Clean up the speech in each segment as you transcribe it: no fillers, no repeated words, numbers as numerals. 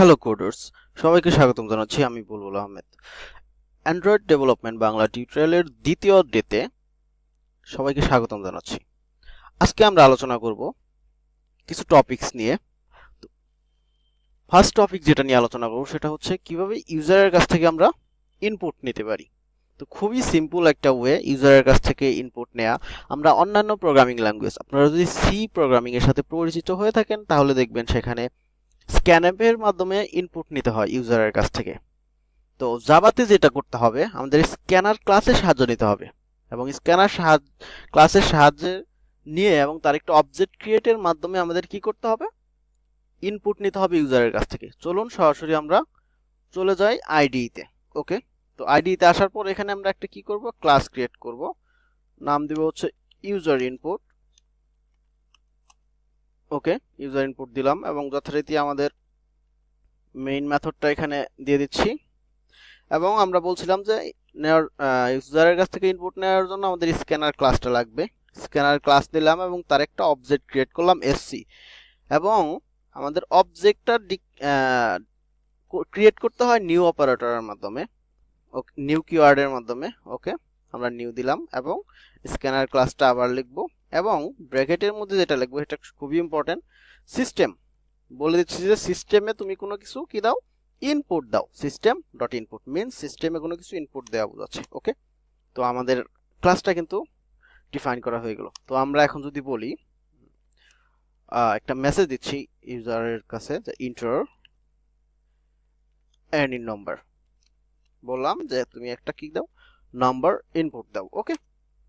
Hello coders, সবাইকে স্বাগতম জানাচ্ছি। আমি বুলবুল আহমেদ। অ্যান্ড্রয়েড ডেভেলপমেন্ট বাংলা টিউটোরিয়ালের দ্বিতীয় ডেতে সবাইকে স্বাগতম জানাচ্ছি। আজকে আমরা আলোচনা করব কিছু টপিকস নিয়ে। ফার্স্ট টপিক যেটা নিয়ে আলোচনা করব সেটা হচ্ছে কিভাবে ইউজারের কাছ থেকে আমরা ইনপুট নিতে পারি। তো খুবই সিম্পল একটা ওয়ে ইউজারের কাছ থেকে ইনপুট নেওয়া। আমরা অন্যান্য প্রোগ্রামিং ল্যাঙ্গুয়েজ, আপনারা যদি সি প্রোগ্রামিং এর সাথে পরিচিত হয়ে থাকেন তাহলে দেখবেন সেখানে স্ক্যানএপের মাধ্যমে ইনপুট নিতে হয় ইউজারের কাছ থেকে। তো জাভাতে যেটা করতে হবে, আমাদের স্ক্যানার ক্লাসের সাহায্য নিতে হবে এবং স্ক্যানার ক্লাসের সাহায্যে নিয়ে এবং তার একটা অবজেক্ট ক্রিয়েটের মাধ্যমে আমাদের কি করতে হবে, ইনপুট নিতে হবে ইউজারের কাছ থেকে। চলুন সরাসরি আমরা চলে যাই আইডিতে। ওকে, তো আইডিতে আসার পর এখানে আমরা একটা কি করব, ক্লাস ক্রিয়েট করব। নাম দিব হচ্ছে ইউজার ইনপুট। ওকে, ইউজার ইনপুট দিলাম এবং যথারীতি আমাদের মেইন মেথডটা এখানে দিয়ে দিচ্ছি। এবং আমরা বলছিলাম যে ইউজারের কাছ থেকে ইনপুট নেওয়ার জন্য আমাদের স্ক্যানার ক্লাসটা লাগবে। স্ক্যানার ক্লাস দিলাম এবং তার একটা অবজেক্ট ক্রিয়েট করলাম এসসি, এবং আমাদের অবজেক্টটা ক্রিয়েট করতে হয় নিউ অপারেটরের মাধ্যমে, নিউ কিওয়ার্ডের মাধ্যমে। ওকে, আমরা নিউ দিলাম এবং স্ক্যানার ক্লাসটা আবার লিখব এবং ব্র্যাকেটের মধ্যে যেটা লিখবো এটা খুবই ইম্পর্টেন্ট, সিস্টেম। বলে দিচ্ছি যে সিস্টেমে তুমি কোনো কিছু কি দাও, ইনপুট দাও। সিস্টেম ডট ইনপুট মিনস সিস্টেমে কোনো কিছু ইনপুট দেওয়া বোঝাচ্ছে। ওকে, তো আমাদের ক্লাসটা কিন্তু ডিফাইন করা হয়ে গেল। তো আমরা এখন যদি বলি, একটা মেসেজ দিচ্ছি ইউজারের কাছে যে ইন্টার এনি নাম্বার, বললাম যে তুমি একটা কি দাও, নাম্বার ইনপুট দাও। ওকে,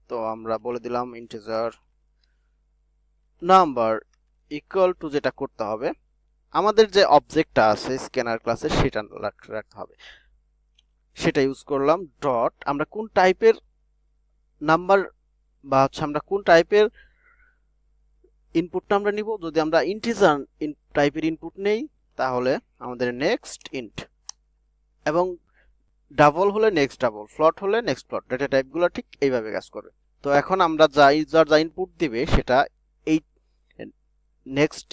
তো আমরা বলে দিলাম ইন্টিজার নাম্বার ইকুয়াল টু, যেটা করতে হবে আমাদের যে অবজেক্টটা আছে স্ক্যানার ক্লাসে সেটা রাখতে হবে, সেটা ইউজ করলাম। ডট আমরা কোন টাইপের নাম্বার বা হচ্ছে আমরা কোন টাইপের ইনপুটটা আমরা নিব। যদি আমরা ইন্টিজার টাইপের ইনপুট নেই তাহলে আমাদের নেক্সট ইন্ট, এবং ডাবল হলে নেক্সট ডাবল, ফ্লট হলে নেক্সট ফ্লট। ডেটা টাইপগুলো ঠিক এইভাবে কাজ করবে। তো এখন আমরা ইউজার যা ইনপুট দিবে সেটা এই নেক্সট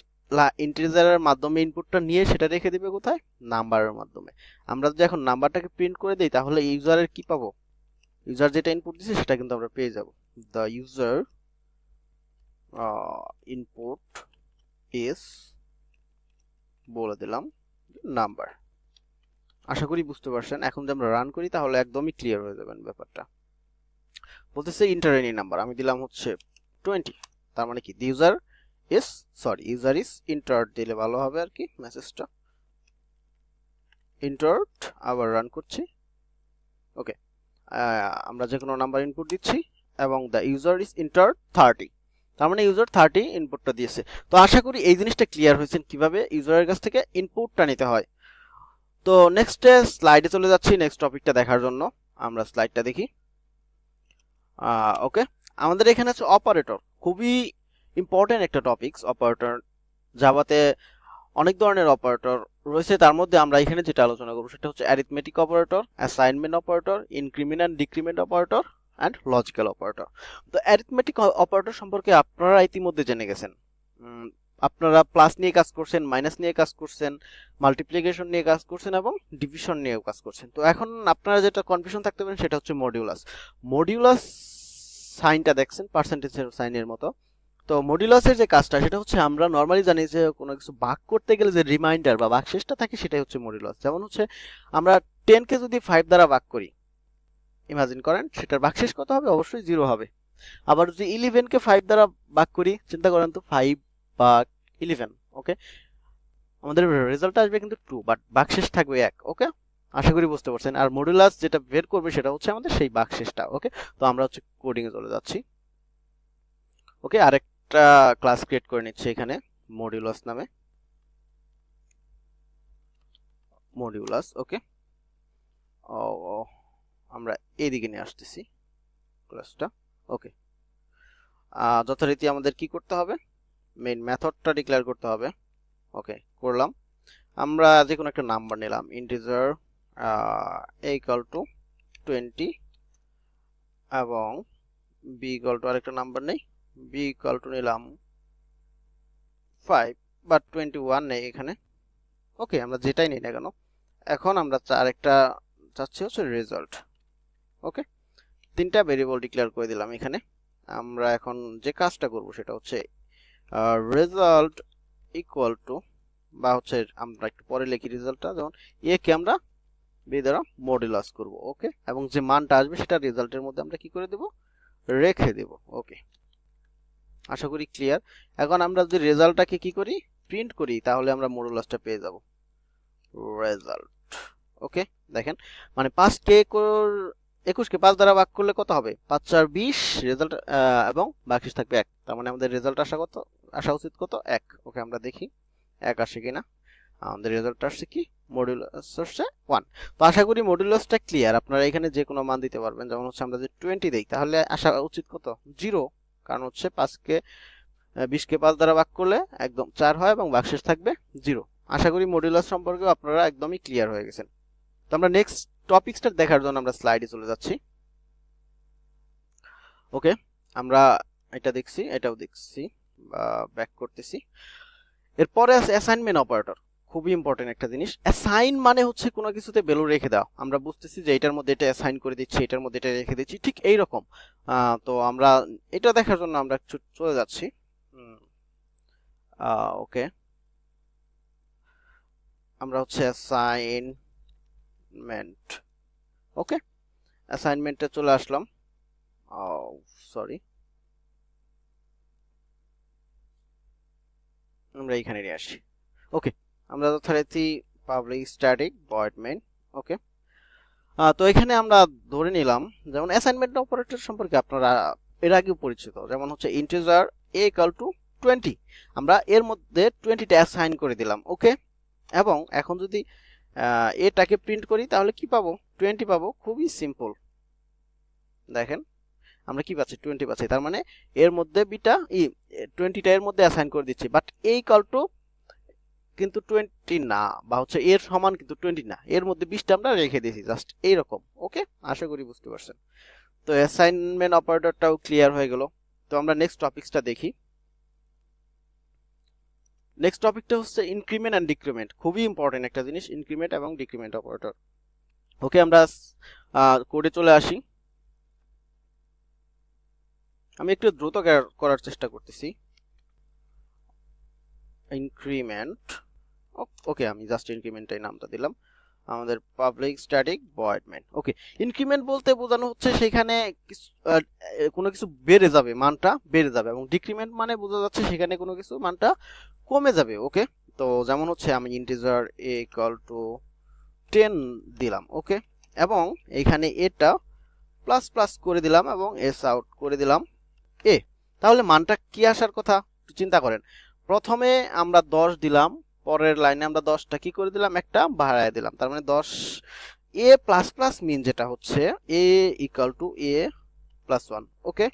ইন্টিজারের মাধ্যমে ইনপুটটা নিয়ে সেটা রেখে দিবে কোথায়, নাম্বারের মাধ্যমে। আমরা যদি এখন নাম্বারটাকে প্রিন্ট করে দেই তাহলে ইউজারের কি পাবো, ইউজার যেটা ইনপুট দিছে সেটা কিন্তু আমরা পেয়ে যাব। দ্য ইউজার ইনপুট ইজ, বলে দিলাম নাম্বার। আশা করি বুঝতে পারছেন। এখন যদি আমরা রান করি তাহলে একদমই ক্লিয়ার হয়ে যাবেন ব্যাপারটা। বলতেছে ইন্টার এনি নাম্বার, আমি দিলাম হচ্ছে 20। তার মানে কি ইউজার ইজ ইন্টার দিলে ভালো হবে আর কি মেসেজটা। ইন্টার্ট, আবার রান করছি। ওকে, আমরা যে কোনো নাম্বার ইনপুট দিচ্ছি এবং দ্য ইউজার ইজ ইন্টার 30, তার মানে ইউজার 30 ইনপুটটা দিয়েছে। তো আশা করি এই জিনিসটা ক্লিয়ার হয়েছেন কিভাবে ইউজারের কাছ থেকে ইনপুটটা নিতে হয়। তো নেক্সট স্লাইডে চলে যাচ্ছি নেক্সট টপিকটা দেখার জন্য। আমরা স্লাইডটা দেখি। ওকে, আমাদের এখানে আছে অপারেটর, খুবই ইম্পর্টেন্ট একটা টপিকস অপারেটর। জাভাতে অনেক ধরনের অপারেটর রয়েছে, তার মধ্যে আমরা এখানে যেটা আলোচনা করব সেটা হচ্ছে arithmetic operator, assignment operator, increment and decrement operator and logical operator. তো অ্যারিথমেটিক অপারেটর সম্পর্কে আপনারা ইতিমধ্যে জেনে গেছেন। আপনারা প্লাস নিয়ে কাজ করছেন, মাইনাস নিয়ে কাজ করছেন, মাল্টিপ্লিকেশন নিয়ে কাজ করছেন এবং ডিভিশন নিয়েও কাজ করছেন। তো এখন আপনারা যেটা কনফিউশন থাকতে পারেন সেটা হচ্ছে মডিউলাস। মডিউলাস সাইনটা দেখছেন পার্সেন্টেজের সাইনের মতো। তো মডিউলাসের যে কাজটা সেটা হচ্ছে আমরা নরমালি জানি যে কোনো কিছু ভাগ করতে গেলে যে রিমাইন্ডার বা ভাগশেষটা থাকে সেটাই হচ্ছে মডিউলাস। যেমন হচ্ছে আমরা 10 কে যদি 5 দ্বারা ভাগ করি, ইমাজিন করেন সেটার ভাগশেষ কত হবে, অবশ্যই 0 হবে। আবার যদি 11 কে 5 দ্বারা ভাগ করি, চিন্তা করেন তো 5 ভাগ 11, ওকে, আমাদের রেজাল্ট আসবে কিন্তু 2, বাট ভাগশেষ থাকবে 1। ওকে, আশা করি বুঝতে পারছেন। আর মডিউলাস যেটা বের করবে সেটা হচ্ছে আমাদের সেই ভাগশেষটা। ওকে, তো আমরা হচ্ছে কোডিং এ চলে যাচ্ছি। ওকে, আরেকটা ক্লাস ক্রিয়েট করে নিচ্ছি এখানে মডিউলাস নামে, মডিউলাস। ওকে, আমরা এইদিকে নিয়ে আসতেছি ক্লাসটা। ওকে, যথারীতি আমাদের কি করতে হবে, মেইন মেথডটা ডিক্লেয়ার করতে হবে। ওকে, করলাম। আমরা যে কোনো একটা নাম্বার নিলাম, ইন্টিজার ইকুয়াল টু 20 এবং বি ইকুয়াল টু আরেকটা নাম্বার নেই, বি ইকুয়াল টু নিলাম 5 বাট 21 নেই এখানে। ওকে, আমরা যেটাই নিই না কেন। এখন আমরা আরেকটা চাচ্ছি হচ্ছে রেজাল্ট। ওকে, তিনটা ভেরিয়েবল ডিক্লেয়ার করে দিলাম এখানে। আমরা এখন যে কাজটা করব সেটা হচ্ছে রেজাল্ট ইকুয়াল টু, বা হচ্ছে আমরা একটু পরে লিখি রেজাল্টটা, যেমন এ কে আমরা বি দ্বারা মডুলাস করব। ওকে, এবং যে মানটা আসবে সেটা রেজাল্টের মধ্যে আমরা কি করে দেব, রেখে দেব। ওকে, আশা করি ক্লিয়ার। এখন আমরা যদি রেজাল্টটাকে কি করি, প্রিন্ট করি, তাহলে আমরা মডুলাসটা পেয়ে যাব, রেজাল্ট। ওকে, দেখেন মানে 5কে 21কে 5 দ্বারা ভাগ করলে কত হবে, 5 4 20 রেজাল্ট, এবং বাকি থাকবে 1। তার মানে আমাদের রেজাল্ট আসা উচিত কত, 1। ওকে, আমরা দেখি 1 আসে কিনা। আমাদের রেজাল্ট আসছে কি, মডুলাস আসছে 1। তো আশা করি মডুলাসটা ক্লিয়ার। আপনারা এখানে যে কোনো মান দিতে পারবেন। যেমন হচ্ছে আমরা যদি 20 দেই, তাহলে আসা উচিত কত, 0, কারণ হচ্ছে 20কে 5 দ্বারা ভাগ করলে একদম 4 হয় এবং বাক্সেস থাকবে 0। আশা করি মডুলাস সম্পর্কে আপনারা একদমই ক্লিয়ার হয়ে গেছেন। তো আমরা নেক্সট টপিকসটা দেখার জন্য আমরা স্লাইডে চলে যাচ্ছি। ওকে, আমরা এটা দেখছি, এটাও দেখছি, ব্যাক করতেছি। এরপরে আছে অ্যাসাইনমেন্ট অপারেটর, খুবই ইম্পর্টেন্ট একটা জিনিস। অ্যাসাইন মানে হচ্ছে কোনো কিছুতে ভ্যালু রেখে দাও। আমরা বুঝতেছি যে এটার মধ্যে এটা অ্যাসাইন করে দিচ্ছি, এটার মধ্যে এটা রেখে দিচ্ছি, ঠিক এই রকম। তো আমরা এটা দেখার জন্য আমরা চলে যাচ্ছি। ওকে, আমরা হচ্ছে অ্যাসাইনমেন্ট। ওকে, অ্যাসাইনমেন্টে চলে আসলাম। সরি, আমরা এইখানে নিয়ে আসি। ওকে, আমরা যথারীতি পাবলিক স্ট্যাটিক ভয়েড মেইন। ওকে, তো এখানে আমরা ধরে নিলাম, যেমন অ্যাসাইনমেন্ট অপারেটর সম্পর্কে আপনারা এর আগেও পরিচিত। যেমন হচ্ছে ইন্টিজার a ইকুয়াল টু 20, আমরা এর মধ্যে 20টা অ্যাসাইন করে দিলাম। ওকে, এবং এখন যদি এটাকে প্রিন্ট করি, তাহলে কি পাবো, 20 পাবো। খুবই সিম্পল, দেখেন আমরা কি পাচ্ছি, 20 পাচ্ছি। তার মানে এর মধ্যে 20টা এর মধ্যে অ্যাসাইন করে দিচ্ছি, বাট a ইকুয়াল টু কিন্তু 20 না, বা হচ্ছে এর সমান কিন্তু 20 না, এর মধ্যে 20টা আমরা রেখে দিয়েছি, জাস্ট এইরকম। ওকে, আশা করি বুঝতে পারছেন। তো অ্যাসাইনমেন্ট অপারেটরটাও ক্লিয়ার হয়ে গেল। তো আমরা নেক্সট টপিকসটা দেখি। নেক্সট টপিকটা হচ্ছে ইনক্রিমেন্ট এন্ড ডিক্রিমেন্ট, খুবই ইম্পর্টেন্ট একটা জিনিস, ইনক্রিমেন্ট এবং ডিক্রিমেন্ট অপারেটর। ওকে, আমরা কোডে চলে আসি। আমি একটু দ্রুত করার চেষ্টা করতেছি। ইনক্রিমেন্ট, ওকে, আমি জাস্ট ইনক্রিমেন্টটাই নামটা দিলাম। আমাদের পাবলিক স্ট্যাটিক ভয়েড মেইন। ওকে, ইনক্রিমেন্ট বলতে বোঝানো হচ্ছে সেখানে কোনো কিছু বেড়ে যাবে, মানটা বেড়ে যাবে, এবং ডিক্রিমেন্ট মানে বোঝা যাচ্ছে সেখানে কোনো কিছু মানটা কমে যাবে। ওকে, তো যেমন হচ্ছে আমি ইন্টিজার a ইকুয়াল টু 10 দিলাম। ওকে, এবং এইখানে এটা প্লাস প্লাস করে দিলাম এবং এস আউট করে দিলাম a। তাহলে মানটা কি আসার কথা চিন্তা করেন। প্রথমে আমরা 10 দিলাম, পরের লাইনে আমরা 10টা কি করে দিলাম, একটা বাড়ায় দিলাম। তার মানে 10 a প্লাস প্লাস মিন যেটা হচ্ছে a equal to a plus 1। ওকে,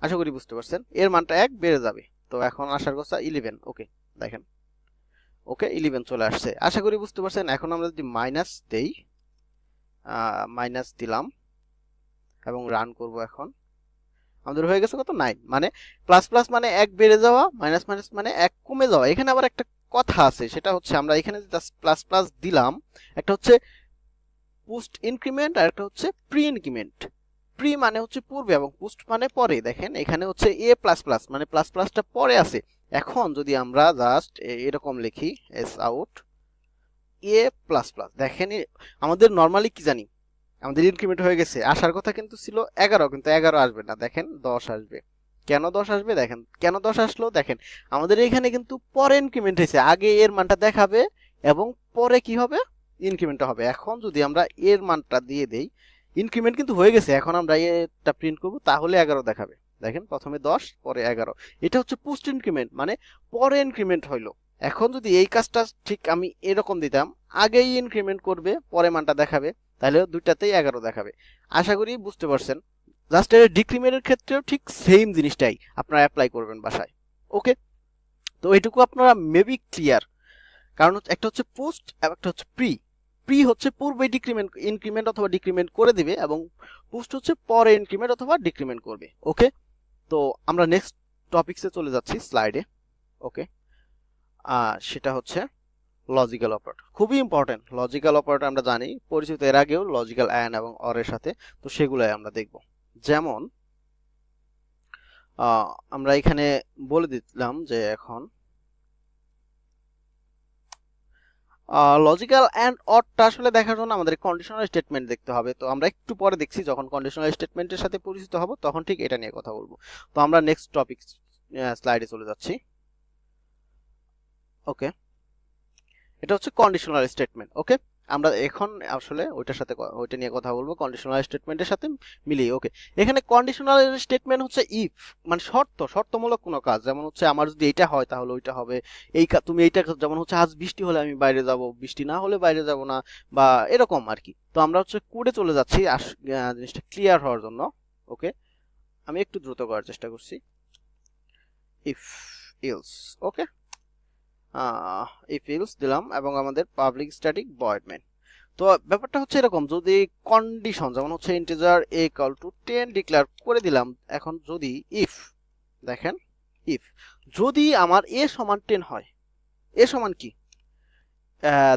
আশা করি বুঝতে পারছেন। এর মানটা 1 বেড়ে যাবে। তো এখন আসার কথা 11। ওকে, দেখেন, ওকে 11 চলে আসছে। আশা করি বুঝতে পারছেন। এখন আমরা যদি মাইনাস দেই, মাইনাস দিলাম এবং রান করব, এখন আমাদের হয়ে গেছে কত, 9। মানে প্লাস প্লাস মানে 1 বেড়ে যাওয়া, মাইনাস মাইনাস মানে 1 কমে যাওয়া। এখানে আবার একটা কথা আছে, সেটা হচ্ছে আমরা এখানে জাস্ট প্লাস প্লাস দিলাম, একটা হচ্ছে পোস্ট ইনক্রিমেন্ট আর একটা হচ্ছে প্রি ইনক্রিমেন্ট। প্রি মানে হচ্ছে পূর্বে এবং পোস্ট মানে পরে। দেখেন এখানে হচ্ছে এ প্লাস প্লাস, মানে প্লাস প্লাসটা পরে আছে। এখন যদি আমরা জাস্ট এরকম লিখি এস আউট এ প্লাস প্লাস, দেখেন আমাদের নরমালি কি জানি, আমাদের ইনক্রিমেন্ট হয়ে গেছে। আসার কথা কিন্তু ছিল 11, কিন্তু 11 আসবে না, দেখেন 10 আসবে। কেন 10 আসবে, দেখেন কেন 10 আসলো। দেখেন আমাদের এখানে কিন্তু পরে ইনক্রিমেন্ট হয়েছে, আগে এর মানটা দেখাবে এবং পরে কি হবে, ইনক্রিমেন্টটা হবে। এখন যদি আমরা এর মানটা দিয়ে দেই, ইনক্রিমেন্ট কিন্তু হয়ে গেছে, এখন আমরা এটা প্রিন্ট করব, তাহলে 11 দেখাবে। দেখেন প্রথমে 10 পরে 11, এটা হচ্ছে পোস্ট ইনক্রিমেন্ট, মানে পরে ইনক্রিমেন্ট হইলো। এখন যদি এই কাজটা ঠিক আমি এরকম দিতাম, আগেই ইনক্রিমেন্ট করবে পরে মানটা দেখাবে, তাহলে দুইটাতেই 11 দেখাবে। আশা করি বুঝতে পারছেন। জাস্ট এর ডিক্রিমেন্টের ক্ষেত্রেও ঠিক সেম জিনিসটাই আপনারা অ্যাপ্লাই করবেন বাসায়। ওকে, তো এইটুকু আপনারা মেবি ক্লিয়ার। কারণ একটা হচ্ছে পোস্ট এবং একটা হচ্ছে প্রি। প্রি হচ্ছে পূর্বে ইনক্রিমেন্ট অথবা ডিক্রিমেন্ট করে দিবে, এবং পোস্ট হচ্ছে পরে ইনক্রিমেন্ট অথবা ডিক্রিমেন্ট করবে। ওকে, তো আমরা নেক্সট টপিকসে চলে যাচ্ছি স্লাইডে। ওকে, সেটা হচ্ছে লজিক্যাল অপারেটর খুবই ইম্পর্টেন্ট। লজিক্যাল অপারেটর আমরা জানি, পরিচিত এর আগেও লজিক্যাল অ্যান্ড এবং অর এর সাথে, তো সেগুলাই আমরা দেখব। যেমন আমরা এখানে বলে দিলাম যে এখন লজিক্যাল অ্যান্ড অরটা আসলে দেখার জন্য আমাদের কন্ডিশনাল স্টেটমেন্ট দেখতে হবে। তো আমরা একটু পরে দেখছি, যখন কন্ডিশনাল স্টেটমেন্টের সাথে পরিচিত হব তখন ঠিক এটা নিয়ে কথা বলবো। তো আমরা নেক্সট টপিক স্লাইডে চলে যাচ্ছি। ওকে, এটা হচ্ছে কন্ডিশনাল স্টেটমেন্ট। ওকে, আমরা এখন আসলে ওইটা নিয়ে কথা বলবো কন্ডিশনাল স্টেটমেন্টের সাথে মিলিয়ে। ওকে, এখানে কন্ডিশনাল স্টেটমেন্ট হচ্ছে ইফ, মানে শর্তমূলক কোনো কাজ। যেমন হচ্ছে আমার যদি এইটা হয় তাহলে ওইটা হবে, তুমি এইটা, যেমন হচ্ছে আজ বৃষ্টি হলে আমি বাইরে যাব, বৃষ্টি না হলে বাইরে যাব না, বা এরকম আর কি। তো আমরা হচ্ছে কোডে চলে যাচ্ছি জিনিসটা ক্লিয়ার হওয়ার জন্য। ওকে, আমি একটু দ্রুত করার চেষ্টা করছি। If else, okay, if else দিলাম এবং আমাদের পাবলিক স্ট্যাটিক ভয়েড মেইন। তো ব্যাপারটা হচ্ছে এরকম, যদি কন্ডিশন যেমন হচ্ছে integer a equal to 10 declare করে দিলাম, এখন যদি ইফ, দেখেন ইফ যদি আমার a সমান 10 হয়, a সমান কি,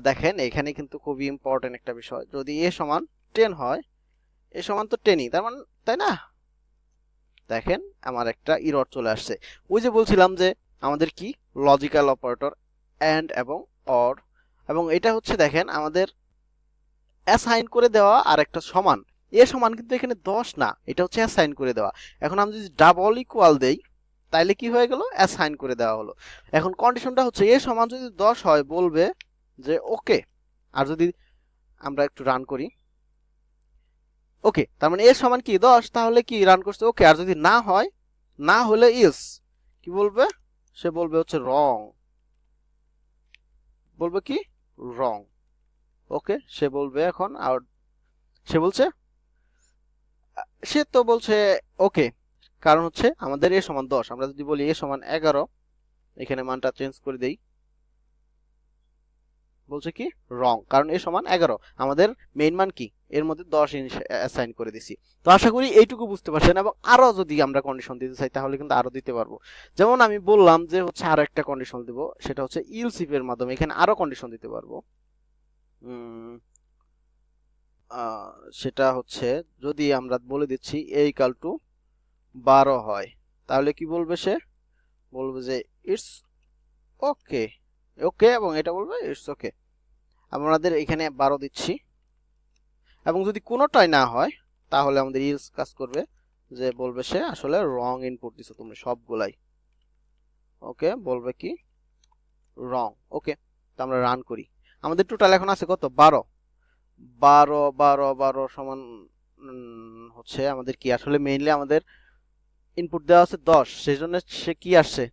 দেখেন এখানে কিন্তু খুবই ইম্পর্টেন্ট একটা বিষয়। যদি a সমান 10 হয়, a সমান তো 10ই, তার মানে, তাই না? দেখেন আমার একটা এরর চলে আসছে। ওই যে বলছিলাম যে আমাদের কি লজিক্যাল অপারেটর এন্ড এবং অর, এবং এটা হচ্ছে দেখেন আমাদের অ্যাসাইন করে দেওয়া আর একটা সমান। এ সমান কিন্তু এখানে 10 না, এটা হচ্ছে অ্যাসাইন করে দেওয়া। এখন আমি যদি ডাবল ইকুয়াল দেই তাইলে কি হয়ে গেল, অ্যাসাইন করে দেওয়া হলো। এখন কন্ডিশনটা হচ্ছে এ সমান যদি 10 হয় বলবে যে ওকে, আর যদি আমরা একটু রান করি, ওকে, তার মানে এ সমান কি 10, তাহলে কি রান করছে ওকে। আর যদি না হয়, না হলে ইলস কি বলবে, সে বলবে হচ্ছে রং, বলবে কি রং। ওকে, সে বলবে এখন, আর সে বলছে, সে তো বলছে ওকে, কারণ হচ্ছে আমাদের এ সমান 10। আমরা যদি বলি এ সমান 11, এখানে মানটা চেঞ্জ করে দেই, বলছে কি রং, কারণ এ সমান 11, আমাদের মেইন মান কি, এর মধ্যে 10 অ্যাসাইন করে দিছি। তো আশা করি এইটুকু বুঝতে পারছেন। এবং আরো যদি আমরা কন্ডিশন দিতে চাই তাহলে কিন্তু আরো দিতে পারবো। যেমন আমি বললাম যে হচ্ছে আরো একটা কন্ডিশন দিব, সেটা হচ্ছে ইলস ইফ এর মাধ্যমে এখানে আরো কন্ডিশন দিতে পারবো। সেটা হচ্ছে যদি আমরা বলে দিচ্ছি a equal to 12 হয়, তাহলে কি বলবে, সে বলবে যে ইটস ওকে, ওকে, এবং এটা বলবে ইটস ওকে। আমাদের এখানে 12 দিচ্ছি, এবং যদি কোনোটাই না হয় তাহলে আমাদের ইলস কাজ করবে, যে বলবে সে আসলে রং ইনপুট দিছো তুমি সবগুলাই। ওকে, বলবে কি রং। ওকে, তো আমরা রান করি। আমাদের টোটাল এখন আছে কত, 12। 12 সমান হচ্ছে আমাদের কি, আসলে মেইনলি আমাদের ইনপুট দেওয়া আছে 10, সেই জন্য সে কি আসছে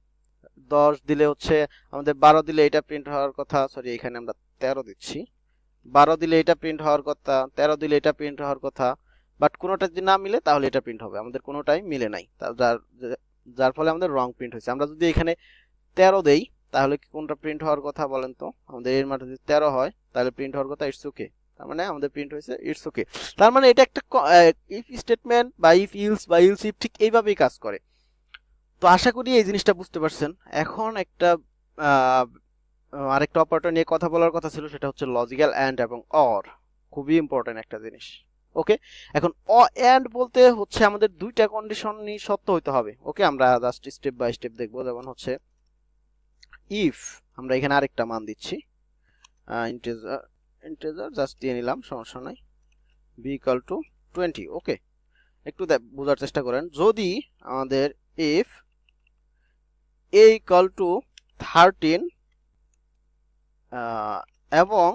10 দিলে হচ্ছে আমাদের 12 দিলে এটা প্রিন্ট হওয়ার কথা, সরি এখানে আমরা 13 দিচ্ছি। 12 দিলে এটা প্রিন্ট হওয়ার কথা, 13 দিলে এটা প্রিন্ট হওয়ার কথা, বাট কোনোটা যদি না মিলে তাহলে এটা প্রিন্ট হবে। আমাদের কোনোটাই মিলে নাই, যার ফলে আমাদের রং প্রিন্ট হয়েছে। আমরা যদি এখানে 13 দেই তাহলে কি কোনটা প্রিন্ট হওয়ার কথা বলেন তো, আমাদের এর মাঠে যদি 13 হয় তাহলে প্রিন্ট হওয়ার কথা ইটস ওকে, তার মানে আমাদের প্রিন্ট হয়েছে ইটস ওকে। তার মানে এটা একটা ইফ স্টেটমেন্ট বা ইফ ইলস বা ইলস ইফ ঠিক এইভাবেই কাজ করে। তো আশা করি এই জিনিসটা বুঝতে পারছেন। এখন একটা আরেকটা অপারেটর নিয়ে কথা বলার কথা ছিল, সেটা হচ্ছে লজিক্যাল এন্ড এবং অর, খুবই ইম্পর্টেন্ট একটা জিনিস। ওকে, এখন এন্ড বলতে হচ্ছে আমাদের দুইটা কন্ডিশনই সত্য হইতে হবে। ওকে, আমরা জাস্ট স্টেপ বাই স্টেপ দেখবো। যেমন হচ্ছে ইফ, আমরা এখানে আরেকটা মান দিচ্ছি, ইন্টিজার জাস্ট দিয়ে নিলাম, সমস্যা নাই, b equal to 20। ওকে, একটু বোঝার চেষ্টা করেন। যদি আমাদের if a equal to 13 এবং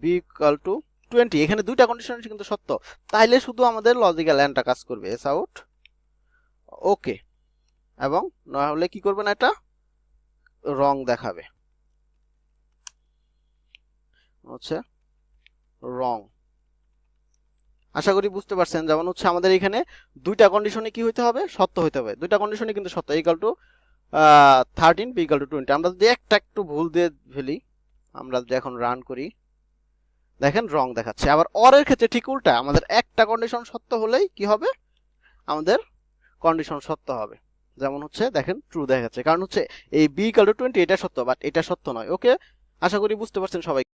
b equal to 20, এখানে দুইটা কন্ডিশন কিন্তু সত্য, তাইলে শুধু আমাদের লজিক্যাল এন্ডটা কাজ করবে, এস আউট ওকে, এবং না হলে কি করবে না, এটা রং দেখাবে, হচ্ছে রং। আশা করি বুঝতে পারছেন। যেমন হচ্ছে আমাদের এখানে দুইটা কন্ডিশনে কি হইতে হবে, সত্য হইতে হবে, দুইটা কন্ডিশনে কিন্তু সত্য, equal to 13 b equal to 20। আমরা যদি একটা একটু ভুল দিয়ে ফেলি, আমরা যদি এখন রান করি, দেখেন রং দেখাচ্ছে। আবার অরের ক্ষেত্রে ঠিক উল্টা, আমাদের একটা কন্ডিশন সত্য হলেই কি হবে, আমাদের কন্ডিশন সত্য হবে। যেমন হচ্ছে দেখেন ট্রু দেখাচ্ছে, কারণ হচ্ছে এই b equal to 20 এটা সত্য, বাট এটা সত্য নয়। ওকে, আশা করি বুঝতে পারছেন সবাই।